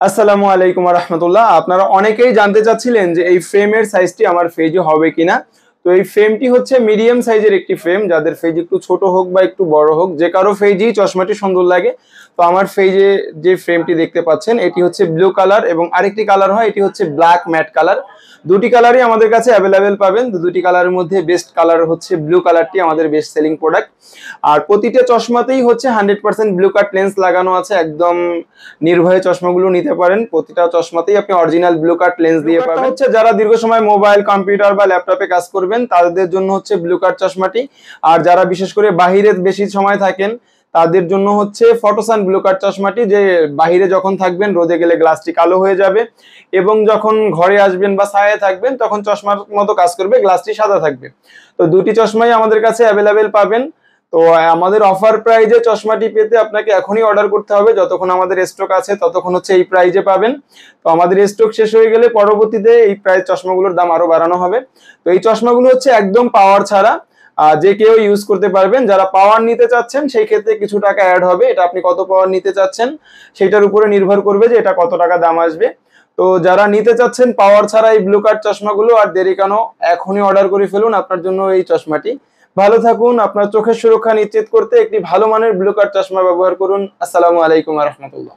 আসসালামু আলাইকুম ওয়া রাহমাতুল্লাহ। আপনারা অনেকেই জানতে চাচ্ছিলেন যে এই ফ্রেমের সাইজটি আমার ফেজে হবে কিনা। তো এই ফ্রেমটি হচ্ছে মিডিয়াম সাইজের একটি ফ্রেম, যাদের ফেজ একটু ছোট হোক বা একটু বড় হোক, যে কারো ফেজেই চশমাটি সুন্দর লাগে। তো আমার ফেজে যে ফ্রেমটি দেখতে পাচ্ছেন এটি হচ্ছে ব্লু কালার এবং আরেকটি কালার হয় এটি হচ্ছে ব্ল্যাক ম্যাট কালার। দুটি কালারই আমাদের কাছে অ্যাভেলেবেল পাবেন। দুটি কালারের মধ্যে বেস্ট কালার হচ্ছে ব্লু কালারটি, আমাদের বেস্ট সেলিং প্রোডাক্ট। আর প্রতিটা চশমাতেই হচ্ছে 100% ব্লু কাট লেন্স লাগানো আছে। একদম নির্ভয়ে চশমাগুলো নিতে পারেন, প্রতিটা চশমাতেই আপনি অরিজিনাল ব্লু কাট লেন্স দিয়ে পাবেন। হচ্ছে যারা দীর্ঘ সময় মোবাইল, কম্পিউটার বা ল্যাপটপে কাজ করবেন তাদের জন্য হচ্ছে ব্লু কাট চশমাটি। আর যারা বিশেষ করে বাহিরে বেশি সময় থাকেন তাদের জন্য হচ্ছে ফটোসান ব্লু কাট চশমাটি, যে বাহিরে যখন থাকবেন রোদে গেলে গ্লাসটি কালো হয়ে যাবে এবং যখন ঘরে আসবেন বা ছায়ায় থাকবেন তখন চশমার মতো কাজ করবে, গ্লাসটি সাদা থাকবে। তো দুটি চশমাই আমাদের কাছে অ্যাভেলেবেল পাবেন। তো আমাদের অফার প্রাইজে চশমাটি পেতে আপনাকে এখনই অর্ডার করতে হবে, যতক্ষণ আমাদের স্টক আছে ততক্ষণ হচ্ছে এই প্রাইজে পাবেন। তো আমাদের স্টক শেষ হয়ে গেলে পরবর্তীতে এই প্রাইস চশমাগুলোর দাম আরো বাড়ানো হবে। তো এই চশমাগুলো হচ্ছে একদম পাওয়ার ছাড়া, যে কেউ ইউজ করতে পারবেন। যারা পাওয়ার নিতে চাচ্ছেন সেই ক্ষেত্রে কিছু টাকা অ্যাড হবে, এটা আপনি কত পাওয়ার নিতে চাচ্ছেন সেটার উপরে নির্ভর করবে যে এটা কত টাকা দাম আসবে। তো যারা নিতে চাচ্ছেন পাওয়ার ছাড়া এই ব্লু কাট চশমাগুলো, আর দেরি কেন, এখনই অর্ডার করে ফেলুন আপনার জন্য এই চশমাটি। ভালো থাকুন, আপনার চোখের সুরক্ষা নিশ্চিত করতে একটি ভালো মানের ব্লু কাট চশমা ব্যবহার করুন। আসসালামু আলাইকুম ওয়া রাহমাতুল্লাহ।